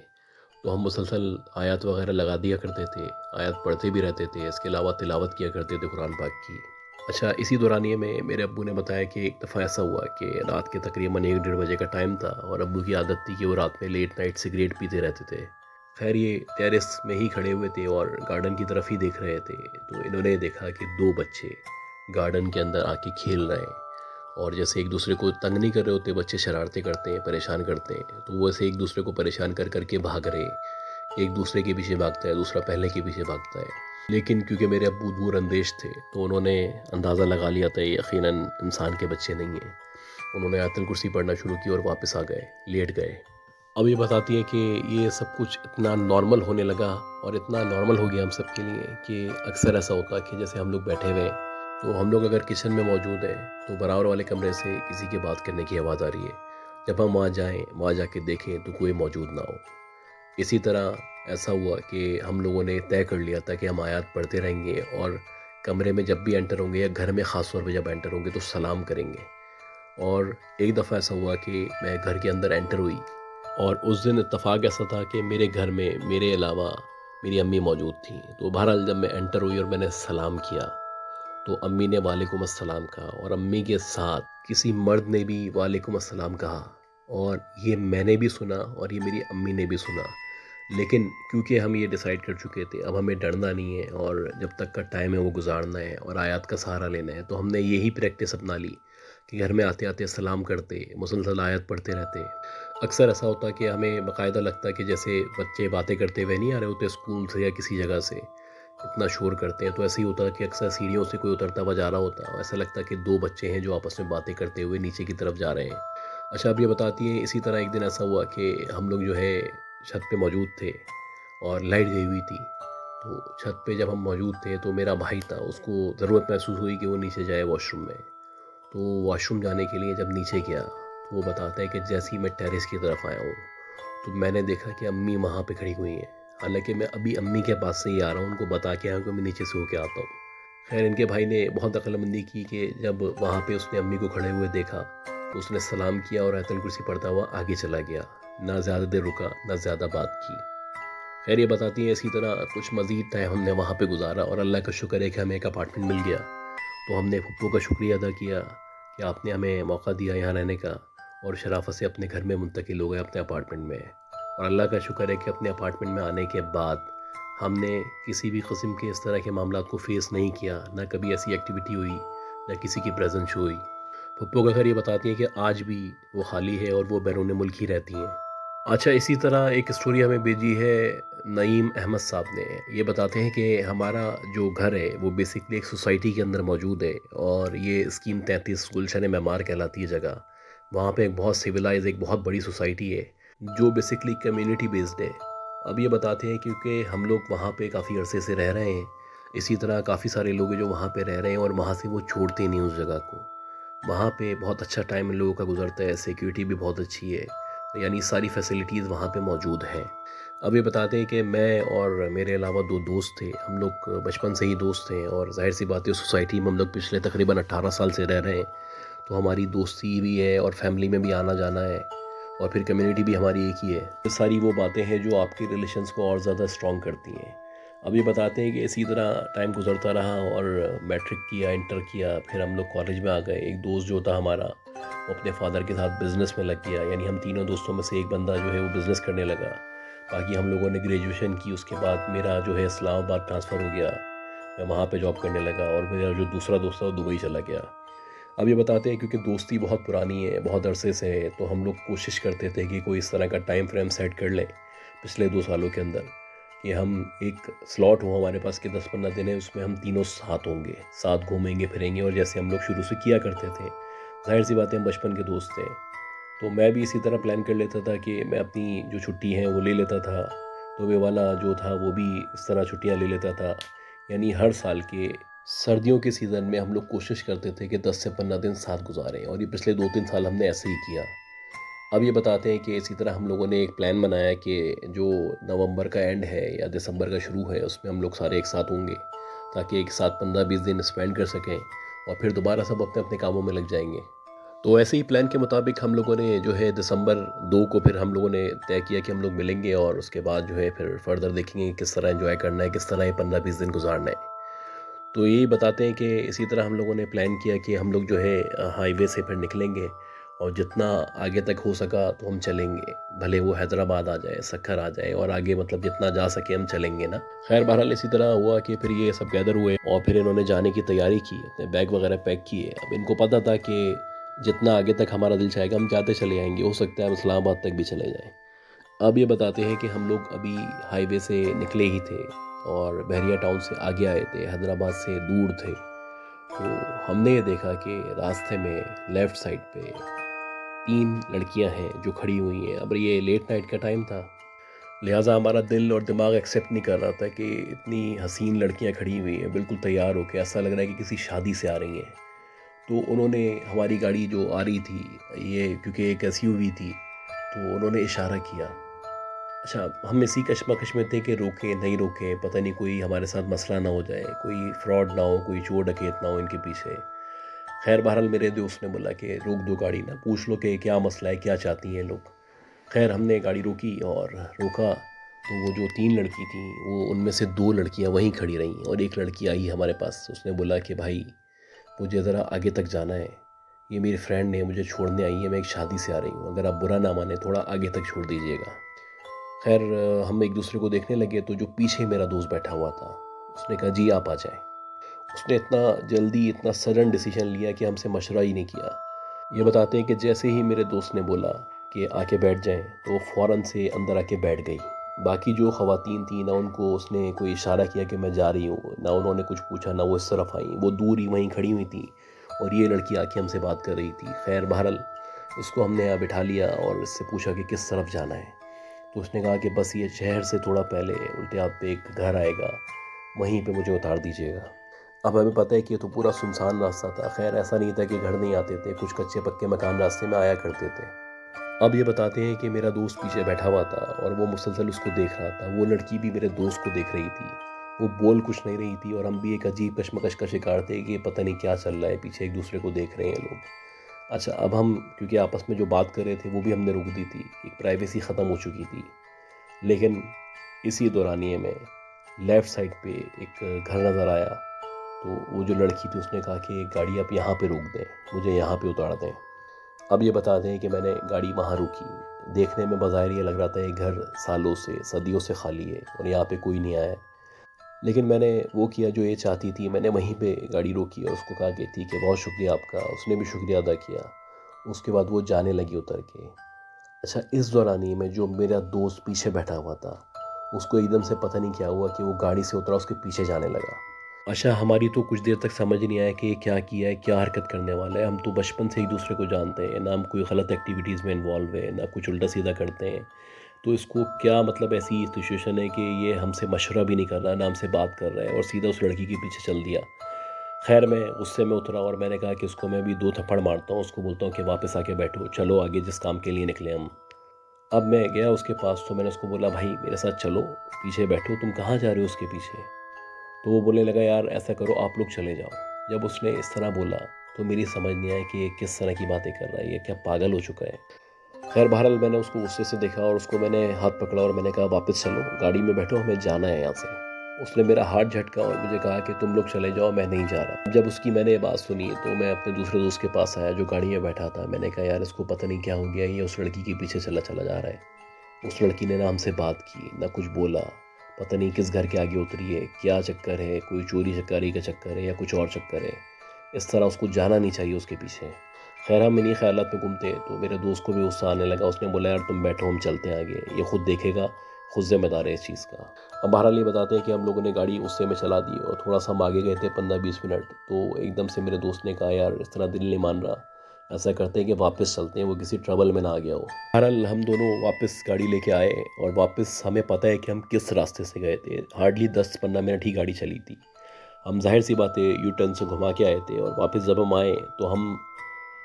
Speaker 1: तो हम मुसलसल आयत वगैरह लगा दिया करते थे, आयत पढ़ते भी रहते थे। इसके अलावा तिलावत किया करते थे कुरान पाक की। अच्छा, इसी दौरानिए में मेरे अब्बू ने बताया कि एक दफ़ा ऐसा हुआ कि रात के तकरीबन 1 डेढ़ बजे का टाइम था, और अब्बू की आदत थी कि वो रात में लेट नाइट सिगरेट पीते रहते थे। खैर ये टेरेस में ही खड़े हुए थे और गार्डन की तरफ ही देख रहे थे, तो इन्होंने देखा कि 2 बच्चे गार्डन के अंदर आके खेल रहे हैं। और जैसे एक दूसरे को तंग नहीं कर रहे होते, बच्चे शरारतें करते हैं, परेशान करते हैं, तो वो ऐसे एक दूसरे को परेशान कर कर के भाग रहे हैं। एक दूसरे के पीछे भागता है, दूसरा पहले के पीछे भागता है। लेकिन क्योंकि मेरे अब्बू दूर अंदेश थे, तो उन्होंने अंदाज़ा लगा लिया था ये यकीनन इंसान के बच्चे नहीं हैं। उन्होंने आयतुल कुर्सी पढ़ना शुरू की और वापस आ गए, लेट गए। अब ये बताती है कि ये सब कुछ इतना नॉर्मल होने लगा, और इतना नॉर्मल हो गया हम सब के लिए कि अक्सर ऐसा होता कि जैसे हम लोग बैठे हुए हैं, तो हम लोग अगर किचन में मौजूद हैं, तो बराबर वाले कमरे से किसी की बात करने की आवाज़ आ रही है। जब हम वहाँ जाएँ, वहाँ जाके देखें तो कोई मौजूद ना हो। इसी तरह ऐसा हुआ कि हम लोगों ने तय कर लिया था कि हम आयत पढ़ते रहेंगे, और कमरे में जब भी एंटर होंगे या घर में ख़ास तौर पे जब एंटर होंगे तो सलाम करेंगे। और एक दफ़ा ऐसा हुआ कि मैं घर के अंदर एंटर हुई, और उस दिन इत्तेफ़ाक ऐसा था कि मेरे घर में मेरे अलावा मेरी अम्मी मौजूद थी। तो बहरहाल जब मैं एंटर हुई और मैंने सलाम किया, तो अम्मी ने वालेकुम अस्सलाम कहा, और अम्मी के साथ किसी मर्द ने भी वालेकुम अस्सलाम कहा, और ये मैंने भी सुना और ये मेरी अम्मी ने भी सुना। लेकिन क्योंकि हम ये डिसाइड कर चुके थे अब हमें डरना नहीं है, और जब तक का टाइम है वो गुजारना है और आयत का सहारा लेना है, तो हमने यही प्रैक्टिस अपना ली कि घर में आते आते सलाम करते, मुसलसल आयत पढ़ते रहते। अक्सर ऐसा होता कि हमें बाकायदा लगता है कि जैसे बच्चे बातें करते हुए नहीं आ रहे होते स्कूल से या किसी जगह से, इतना शोर करते हैं, तो ऐसे ही होता कि अक्सर सीढ़ियों से कोई उतरता हुआ जा रहा होता है, ऐसा लगता कि 2 बच्चे हैं जो आपस में बातें करते हुए नीचे की तरफ जा रहे हैं। अच्छा, अब ये बताती हैं इसी तरह एक दिन ऐसा हुआ कि हम लोग जो है छत पे मौजूद थे, और लाइट गई हुई थी। तो छत पे जब हम मौजूद थे, तो मेरा भाई था, उसको ज़रूरत महसूस हुई कि वो नीचे जाए वॉशरूम में। तो वॉशरूम जाने के लिए जब नीचे गया, तो वो बताता है कि जैसे ही मैं टेरेस की तरफ आया हूँ तो मैंने देखा कि अम्मी वहाँ पे खड़ी हुई हैं। हालांकि मैं अभी अम्मी के पास से ही आ रहा हूँ, उनको बता के आया हूँ कि मैं नीचे से होके आता हूँ। खैर इनके भाई ने बहुत अक्लमंदी की कि जब वहाँ पे उसने अम्मी को खड़े हुए देखा तो उसने सलाम किया और आयतुल कुर्सी पढ़ता हुआ आगे चला गया। ना ज़्यादा देर रुका, ना ज़्यादा बात की। खैर ये बताती हैं इसी तरह कुछ मज़ीद टाइम हमने वहाँ पे गुजारा और अल्लाह का शुक्र है कि हमें एक अपार्टमेंट मिल गया। तो हमने पप्पू का शुक्रिया अदा किया कि आपने हमें मौका दिया यहाँ रहने का, और शराफत से अपने घर में मुंतकिल हो गए अपने अपार्टमेंट में। और अल्लाह का शुक्र है कि अपने अपार्टमेंट में आने के बाद हमने किसी भी किस्म के इस तरह के मामलात को फेस नहीं किया, ना कभी ऐसी एक्टिविटी हुई, ना किसी की प्रेजेंस हुई। पप्पू का घर ये बताती हैं कि आज भी वो खाली है और वो बैरून मुल्क ही रहती हैं। अच्छा, इसी तरह एक स्टोरी हमें भेजी है नईम अहमद साहब ने। ये बताते हैं कि हमारा जो घर है वो बेसिकली एक सोसाइटी के अंदर मौजूद है, और ये स्कीम 33 गुलशन मेमार कहलाती है जगह। वहाँ पे एक बहुत सिविलाइज, एक बहुत बड़ी सोसाइटी है जो बेसिकली कम्युनिटी बेस्ड है। अब ये बताते हैं क्योंकि हम लोग वहाँ पे काफ़ी अरसे से रह रहे हैं, इसी तरह काफ़ी सारे लोग हैं जो वहाँ पे रह रहे हैं और वहाँ से वो छोड़ते नहीं उस जगह को। वहाँ पे बहुत अच्छा टाइम इन लोगों का गुजरता है, सिक्योरिटी भी बहुत अच्छी है, यानी सारी फैसिलिटीज़ वहाँ पे मौजूद हैं। अब ये बताते हैं कि मैं और मेरे अलावा 2 दोस्त थे, हम लोग बचपन से ही दोस्त हैं, और ज़ाहिर सी बात है सोसाइटी में हम लोग पिछले तकरीबन 18 साल से रह रहे हैं। तो हमारी दोस्ती भी है और फैमिली में भी आना जाना है, और फिर कम्युनिटी भी हमारी एक ही है। ये सारी वो बातें हैं जो आपके रिलेशंस को और ज़्यादा स्ट्रॉन्ग करती हैं। अब ये बताते हैं कि इसी तरह टाइम गुजरता रहा और मैट्रिक किया, इंटर किया, फिर हम लोग कॉलेज में आ गए। एक दोस्त जो था हमारा वो अपने फादर के साथ बिज़नेस में लग गया, यानी हम तीनों दोस्तों में से एक बंदा जो है वो बिज़नेस करने लगा। बाकी हम लोगों ने ग्रेजुएशन की, उसके बाद मेरा जो है इस्लामाबाद ट्रांसफ़र हो गया, मैं वहाँ पे जॉब करने लगा, और मेरा जो दूसरा दोस्त था वो दुबई चला गया। अब ये बताते हैं क्योंकि दोस्ती बहुत पुरानी है, बहुत अरसे से है, तो हम लोग कोशिश करते थे कि कोई इस तरह का टाइम फ्रेम सेट कर लें पिछले 2 सालों के अंदर, कि हम एक स्लॉट हो हमारे पास कि 10-15 दिन है, उसमें हम तीनों साथ होंगे, साथ घूमेंगे फिरेंगे, और जैसे हम लोग शुरू से किया करते थे। ज़ाहिर सी बात है हम बचपन के दोस्त थे, तो मैं भी इसी तरह प्लान कर लेता था कि मैं अपनी जो छुट्टी है वो ले लेता था, तो वे वाला जो था वो भी इस तरह छुट्टियां ले लेता था। यानी हर साल के सर्दियों के सीज़न में हम लोग कोशिश करते थे कि 10 से 15 दिन साथ गुजारें, और ये पिछले 2-3 साल हमने ऐसे ही किया। अब ये बताते हैं कि इसी तरह हम लोगों ने एक प्लान बनाया कि जो नवंबर का एंड है या दिसंबर का शुरू है उसमें हम लोग सारे एक साथ होंगे, ताकि एक साथ 15-20 दिन स्पेंड कर सकें, और फिर दोबारा सब अपने अपने कामों में लग जाएंगे। तो ऐसे ही प्लान के मुताबिक हम लोगों ने जो है दिसंबर 2 को फिर हम लोगों ने तय किया कि हम लोग मिलेंगे, और उसके बाद जो है फिर फर्दर देखेंगे किस तरह एंजॉय करना है, किस तरह ये 15-20 दिन गुजारना है। तो यही बताते हैं कि इसी तरह हम लोगों ने प्लान किया कि हम लोग जो है हाईवे से फिर निकलेंगे, और जितना आगे तक हो सका तो हम चलेंगे, भले वो हैदराबाद आ जाए, सक्खर आ जाए, और आगे मतलब जितना जा सके हम चलेंगे ना। खैर बहरहाल इसी तरह हुआ कि फिर ये सब गैदर हुए और फिर इन्होंने जाने की तैयारी की, अपने बैग वगैरह पैक किए। अब इनको पता था कि जितना आगे तक हमारा दिल चाहेगा हम जाते चले जाएंगे, हो सकता है हम इस्लामाबाद तक भी चले जाएं। अब ये बताते हैं कि हम लोग अभी हाईवे से निकले ही थे और बहरिया टाउन से आगे आए थे, हैदराबाद से दूर थे। तो हमने ये देखा कि रास्ते में लेफ़्ट साइड पे 3 लड़कियां हैं जो खड़ी हुई हैं। अब ये लेट नाइट का टाइम था, लिहाजा हमारा दिल और दिमाग एक्सेप्ट नहीं कर रहा था कि इतनी हसीन लड़कियां खड़ी हुई हैं बिल्कुल तैयार होकर, ऐसा लग रहा है कि किसी शादी से आ रही हैं। तो उन्होंने हमारी गाड़ी जो आ रही थी, ये क्योंकि एक एसयूवी थी, तो उन्होंने इशारा किया। अच्छा, हम इसी कश्मकश में थे कि रोकें नहीं रोकें, पता नहीं कोई हमारे साथ मसला ना हो जाए, कोई फ्रॉड ना हो, कोई चोर डकैत ना हो इनके पीछे। खैर बहरहाल मेरे दोस्त ने बोला कि रोक दो गाड़ी, ना पूछ लो कि क्या मसला है, क्या चाहती हैं लोग। खैर हमने गाड़ी रोकी और रोका, तो वो जो 3 लड़की थी वो उनमें से 2 लड़कियां वहीं खड़ी रहीं, और एक लड़की आई हमारे पास। उसने बोला कि भाई मुझे ज़रा आगे तक जाना है, ये मेरी फ्रेंड है, मुझे छोड़ने आई है, मैं एक शादी से आ रही हूँ, अगर आप बुरा ना माने थोड़ा आगे तक छोड़ दीजिएगा। खैर हम एक दूसरे को देखने लगे, तो जो पीछे मेरा दोस्त बैठा हुआ था उसने कहा जी आप आ जाएं। उसने इतना जल्दी, इतना सडन डिसीजन लिया कि हमसे मशवरा ही नहीं किया। ये बताते हैं कि जैसे ही मेरे दोस्त ने बोला कि आके बैठ जाएं, तो वो फ़ौरन से अंदर आके बैठ गई। बाकी जो ख़वातीन थी ना उनको उसने कोई इशारा किया कि मैं जा रही हूँ, ना उन्होंने कुछ पूछा, ना वो इस तरफ आई, वो दूर ही वहीं खड़ी हुई थी, और ये लड़की आके हमसे बात कर रही थी। खैर बहरहाल उसको हमने यहाँ बिठा लिया और इससे पूछा कि किस तरफ जाना है। तो उसने कहा कि बस ये शहर से थोड़ा पहले उल्टे हाथ पे एक घर आएगा, वहीं पे मुझे उतार दीजिएगा। अब हमें पता है कि ये तो पूरा सुनसान रास्ता था। खैर ऐसा नहीं था कि घर नहीं आते थे, कुछ कच्चे पक्के मकान रास्ते में आया करते थे। अब ये बताते हैं कि मेरा दोस्त पीछे बैठा हुआ था और वो मुसलसल उसको देख रहा था। वो लड़की भी मेरे दोस्त को देख रही थी। वो बोल कुछ नहीं रही थी और हम भी एक अजीब कशमकश का शिकार थे कि पता नहीं क्या चल रहा है, पीछे एक दूसरे को देख रहे हैं लोग। अच्छा, अब हम क्योंकि आपस में जो बात कर रहे थे वो भी हमने रोक दी थी, एक प्राइवेसी ख़त्म हो चुकी थी। लेकिन इसी दौरानिए में लेफ़्ट साइड पे एक घर नज़र आया। तो वो जो लड़की थी उसने कहा कि गाड़ी आप यहाँ पे रोक दें, मुझे यहाँ पे उतार दें। अब ये बता दें कि मैंने गाड़ी वहाँ रोकी। देखने में बज़ाहिर ये लग रहा था ये घर सालों से, सदियों से खाली है और यहाँ पे कोई नहीं आया है। लेकिन मैंने वो किया जो ये चाहती थी, मैंने वहीं पे गाड़ी रोकी और उसको कहा कि ठीक है, बहुत शुक्रिया आपका। उसने भी शुक्रिया अदा किया। उसके बाद वो जाने लगी उतर के। अच्छा, इस दौरान ही में जो मेरा दोस्त पीछे बैठा हुआ था, उसको एकदम से पता नहीं क्या हुआ कि वो गाड़ी से उतरा, उसके पीछे जाने लगा। अच्छा, हमारी तो कुछ देर तक समझ नहीं आया कि ये क्या किया है, क्या हरकत करने वाला है। हम तो बचपन से एक दूसरे को जानते हैं, ना हम कोई गलत एक्टिविटीज़ में इन्वॉल्व है, ना कुछ उल्टा सीधा करते हैं। तो इसको क्या मतलब ऐसी सिचुएशन है कि ये हमसे मशवरा भी नहीं कर रहा, ना हमसे बात कर रहा है और सीधा उस लड़की के पीछे चल दिया। खैर मैं गुस्से में उतरा और मैंने कहा कि उसको मैं भी 2 थप्पड़ मारता हूँ, उसको बोलता हूँ कि वापस आके बैठो, चलो आगे जिस काम के लिए निकले हम। अब मैं गया उसके पास तो मैंने उसको बोला, भाई मेरे साथ चलो, पीछे बैठो। तुम कहाँ जा रहे हो उसके पीछे? तो वो बोलने लगा, यार ऐसा करो आप लोग चले जाओ। जब उसने इस तरह बोला तो मेरी समझ नहीं आया कि ये किस तरह की बातें कर रहा है, ये क्या पागल हो चुका है। खैर बहरहाल मैंने उसको गुस्से से देखा और उसको मैंने हाथ पकड़ा और मैंने कहा, वापस चलो, गाड़ी में बैठो, हमें जाना है यहाँ से। उसने मेरा हाथ झटका और मुझे कहा कि तुम लोग चले जाओ, मैं नहीं जा रहा। जब उसकी मैंने ये बात सुनी तो मैं अपने दूसरे दोस्त के पास आया जो गाड़ी में बैठा था। मैंने कहा, यार इसको पता नहीं क्या हो गया, ये उस लड़की के पीछे चला चला जा रहा है। उस लड़की ने ना हमसे बात की, ना कुछ बोला। पता नहीं किस घर के आगे उतरी है, क्या चक्कर है, कोई चोरी चकारी का चक्कर है या कुछ और चक्कर है। इस तरह उसको जाना नहीं चाहिए उसके पीछे। खैर हम इन्हीं ख्यालात में घूमते तो मेरे दोस्त को भी गुस्सा आने लगा। उसने बोला, यार तुम बैठो, हम चलते हैं आगे, ये खुद देखेगा, खुद जिम्मेदार है इस चीज़ का। अब बहरहाल ये बताते हैं कि हम लोगों ने गाड़ी गुस्से में चला दी और थोड़ा सा हम आगे गए थे 15-20 मिनट। तो एकदम से मेरे दोस्त ने कहा, यार इस तरह दिल नहीं मान रहा, ऐसा करते हैं कि वापस चलते हैं, वो किसी ट्रबल में ना आ गया हो। बहरहाल हम दोनों वापस गाड़ी लेके आए और वापस हमें पता है कि हम किस रास्ते से गए थे। हार्डली 10-15 मिनट ही गाड़ी चली थी। हम जाहिर सी बात है यू टर्न से घुमा के आए थे और वापस जब हम आए तो हम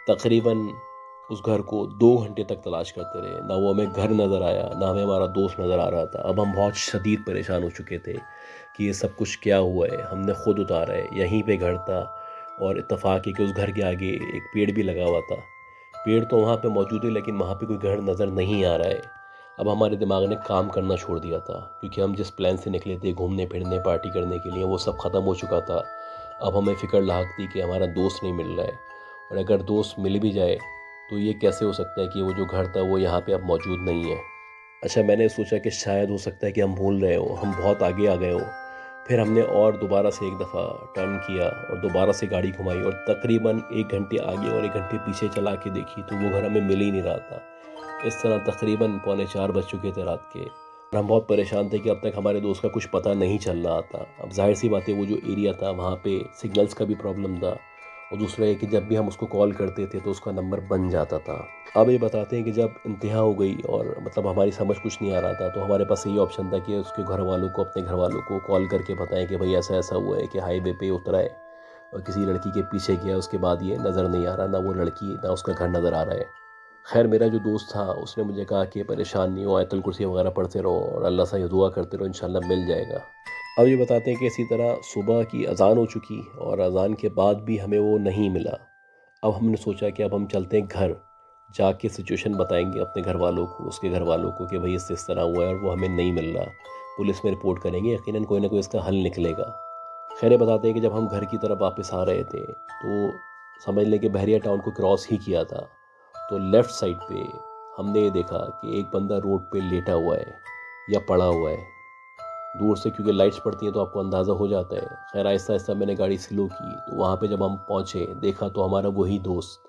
Speaker 1: तकरीबन उस घर को 2 घंटे तक तलाश करते रहे। ना वो हमें घर नज़र आया, ना हमें हमारा दोस्त नज़र आ रहा था। अब हम बहुत शदीद परेशान हो चुके थे कि ये सब कुछ क्या हुआ है। हमने खुद उतारा है, यहीं पे घर था और इत्तेफाक है कि उस घर के आगे एक पेड़ भी लगा हुआ था। पेड़ तो वहाँ पे मौजूद है लेकिन वहाँ पे कोई घर नज़र नहीं आ रहा है। अब हमारे दिमाग ने काम करना छोड़ दिया था क्योंकि हम जिस प्लान से निकले थे घूमने फिरने पार्टी करने के लिए, वो सब ख़त्म हो चुका था। अब हमें फ़िक्र लाहक थी कि हमारा दोस्त नहीं मिल रहा है और अगर दोस्त मिल भी जाए तो ये कैसे हो सकता है कि वो जो घर था वो यहाँ पे अब मौजूद नहीं है। अच्छा, मैंने सोचा कि शायद हो सकता है कि हम भूल रहे हो, हम बहुत आगे आ गए हो। फिर हमने और दोबारा से एक दफ़ा टर्न किया और दोबारा से गाड़ी घुमाई और तकरीबन 1 घंटे आगे और 1 घंटे पीछे चला के देखी तो वो घर हमें मिल ही नहीं रहा था। इस तरह तकरीबन पौने 4 बज चुके थे रात के और हम बहुत परेशान थे कि अब तक हमारे दोस्त का कुछ पता नहीं चल रहा था। अब जाहिर सी बात है वो जो एरिया था वहाँ पे सिग्नल्स का भी प्रॉब्लम था और दूसरा है कि जब भी हम उसको कॉल करते थे तो उसका नंबर बन जाता था। अब ये बताते हैं कि जब इंतहा हो गई और मतलब हमारी समझ कुछ नहीं आ रहा था तो हमारे पास यही ऑप्शन था कि उसके घर वालों को, अपने घर वालों को कॉल करके बताएं कि भाई ऐसा ऐसा हुआ है कि हाईवे पे उतरा है और किसी लड़की के पीछे गया, उसके बाद ये नज़र नहीं आ रहा, ना वो लड़की ना उसका घर नज़र आ रहा है। खैर मेरा जो दोस्त था उसने मुझे कहा कि परेशान नहीं हो, आयतुल कुर्सी वगैरह पढ़ते रहो और अल्लाह से ये दुआ करते रहो, इंशाल्लाह मिल जाएगा। अब ये बताते हैं कि इसी तरह सुबह की अज़ान हो चुकी और अज़ान के बाद भी हमें वो नहीं मिला। अब हमने सोचा कि अब हम चलते हैं घर, जाके सिचुएशन बताएंगे अपने घर वालों को, उसके घर वालों को कि भाई इससे इस तरह हुआ है और वो हमें नहीं मिल रहा। पुलिस में रिपोर्ट करेंगे, यकीनन कोई ना कोई इसका हल निकलेगा। खैर ये बताते हैं कि जब हम घर की तरफ वापस आ रहे थे तो समझ लें कि बहरिया टाउन को क्रॉस ही किया था। तो लेफ़्ट साइड पे हमने ये देखा कि एक बंदा रोड पे लेटा हुआ है या पड़ा हुआ है। दूर से क्योंकि लाइट्स पड़ती हैं तो आपको अंदाज़ा हो जाता है। खैर आहिस्ता आहिस्ता मैंने गाड़ी स्लो की तो वहाँ पे जब हम पहुँचे देखा तो हमारा वही दोस्त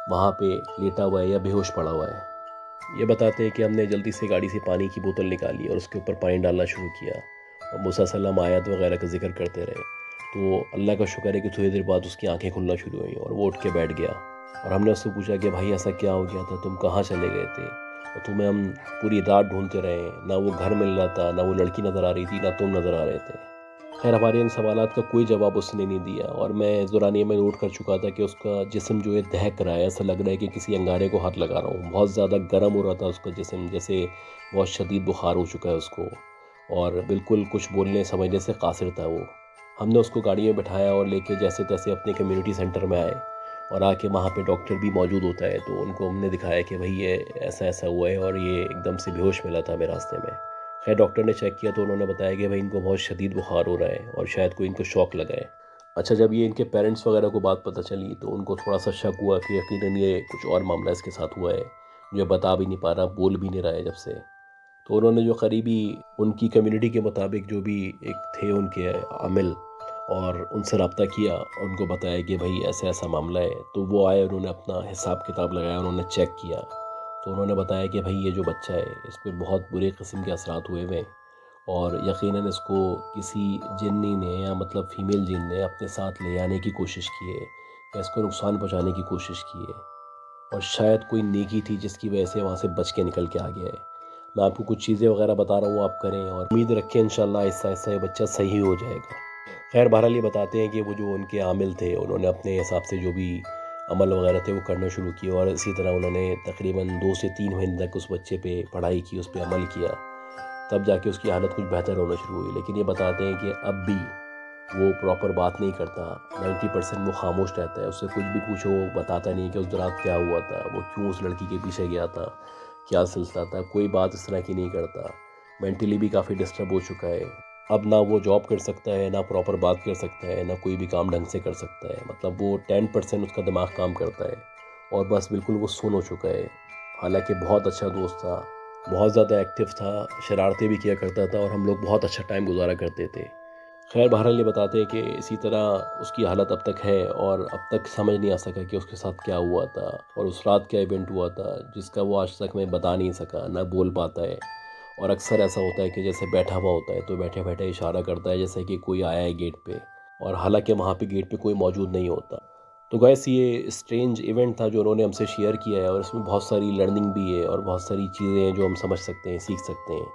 Speaker 1: वहाँ पे लेटा हुआ है या बेहोश पड़ा हुआ है। ये बताते हैं कि हमने जल्दी से गाड़ी से पानी की बोतल निकाली और उसके ऊपर पानी डालना शुरू किया और मुसलसल हम आयत वगैरह का जिक्र करते रहे। तो अल्लाह का शुक्र है कि थोड़ी देर बाद उसकी आंखें खुलना शुरू हुई और वो उठ के बैठ गया और हमने उससे पूछा कि भाई ऐसा क्या हो गया था, तुम कहाँ चले गए थे और तुम्हें हम पूरी रात ढूंढते रहे, ना वो घर मिल रहा था, ना वो लड़की नज़र आ रही थी, ना तुम नज़र आ रहे थे। खैर हमारे इन सवालात का कोई जवाब उसने नहीं दिया, और मैं इस दौरानिए में नोट कर चुका था कि उसका जिस्म जो है दहक रहा है, ऐसा लग रहा है कि किसी अंगारे को हाथ लगा रहा हूँ। बहुत ज़्यादा गर्म हो रहा था उसका जिस्म, जैसे बहुत शदीद बुखार हो चुका है उसको, और बिल्कुल कुछ बोलने समझने से कासिर था वो। हमने उसको गाड़ी में बिठाया और लेके जैसे तैसे अपने कम्युनिटी सेंटर में आए, और आके वहाँ पे डॉक्टर भी मौजूद होता है, तो उनको हमने दिखाया कि भाई ये ऐसा ऐसा हुआ है, और ये एकदम से बेहोश मिला था हमें रास्ते में। खैर डॉक्टर ने चेक किया तो उन्होंने बताया कि भाई इनको बहुत शदीद बुखार हो रहा है और शायद कोई इनको शॉक लगा है। अच्छा, जब ये इनके पेरेंट्स वगैरह को बात पता चली तो उनको थोड़ा सा शक हुआ कि यकीनन ये कुछ और मामला इसके साथ हुआ है, जो ये बता भी नहीं पा रहा, बोल भी नहीं रहा है जब से। तो उन्होंने जो करीबी उनकी कम्युनिटी के मुताबिक जो भी एक थे उनके आमिल, और उनसे रब्ता किया, उनको बताया कि भाई ऐसा ऐसा मामला है। तो वो आए, उन्होंने अपना हिसाब किताब लगाया, उन्होंने चेक किया, तो उन्होंने बताया कि भाई ये जो बच्चा है इस पर बहुत बुरे किस्म के असरात हुए हुए हैं, और यकीनन इसको किसी जिन्नी ने या मतलब फ़ीमेल जिन ने अपने साथ ले आने की कोशिश की है, या इसको नुकसान पहुंचाने की कोशिश की है, और शायद कोई नेकी थी जिसकी वजह से वहाँ से बच के निकल के आ गया है। मैं आपको कुछ चीज़ें वगैरह बता रहा हूँ, आप करें, और उम्मीद रखें इंशाल्लाह आहिस्ता आहिस्ता ये बच्चा सही हो जाएगा। खैर बहरहाल ये बताते हैं कि वो जो उनके आमिल थे उन्होंने अपने हिसाब से जो भी अमल वगैरह थे वो करना शुरू किए, और इसी तरह उन्होंने तकरीबन 2 से 3 महीने तक उस बच्चे पे पढ़ाई की, उस पर अमल किया, तब जाके उसकी हालत कुछ बेहतर होना शुरू हुई। लेकिन ये बताते हैं कि अब भी वो प्रॉपर बात नहीं करता, 90% वो खामोश रहता है। उससे कुछ भी पूछो वो बताता नहीं कि उस रात क्या हुआ था, वो क्यों उस लड़की के पीछे गया था, क्या सिलसिला था, कोई बात इस तरह की नहीं करता। मेंटली भी काफ़ी डिस्टर्ब हो चुका है। अब ना वो जॉब कर सकता है, ना प्रॉपर बात कर सकता है, ना कोई भी काम ढंग से कर सकता है। मतलब वो 10% उसका दिमाग काम करता है, और बस बिल्कुल वो सुन हो चुका है। हालांकि बहुत अच्छा दोस्त था, बहुत ज़्यादा एक्टिव था, शरारतें भी किया करता था, और हम लोग बहुत अच्छा टाइम गुजारा करते थे। खैर बहरहाल ये बताते हैं कि इसी तरह उसकी हालत अब तक है, और अब तक समझ नहीं आ सका कि उसके साथ क्या हुआ था, और उस रात क्या इवेंट हुआ था जिसका वो आज तक मैं बता नहीं सका, ना बोल पाता है। और अक्सर ऐसा होता है कि जैसे बैठा हुआ होता है तो बैठे बैठे इशारा करता है जैसे कि कोई आया है गेट पे, और हालांकि वहाँ पे गेट पे कोई मौजूद नहीं होता। तो गैस ये स्ट्रेंज इवेंट था जो उन्होंने हमसे शेयर किया है, और इसमें बहुत सारी लर्निंग भी है और बहुत सारी चीज़ें हैं जो हम समझ सकते हैं, सीख सकते हैं।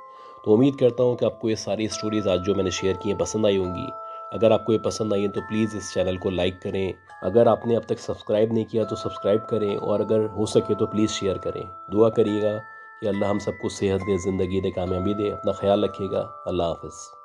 Speaker 1: तो उम्मीद करता हूँ कि आपको ये सारी स्टोरीज़ आज जो मैंने शेयर की हैं पसंद आई होंगी। अगर आपको ये पसंद आई है तो प्लीज़ इस चैनल को लाइक करें। अगर आपने अब तक सब्सक्राइब नहीं किया तो सब्सक्राइब करें, और अगर हो सके तो प्लीज़ शेयर करें। दुआ करिएगा कि अल्लाह हम सबको सेहत दे, ज़िंदगी दे, कामयाबी दे। अपना ख्याल रखिएगा। अल्लाह हाफ़िज़।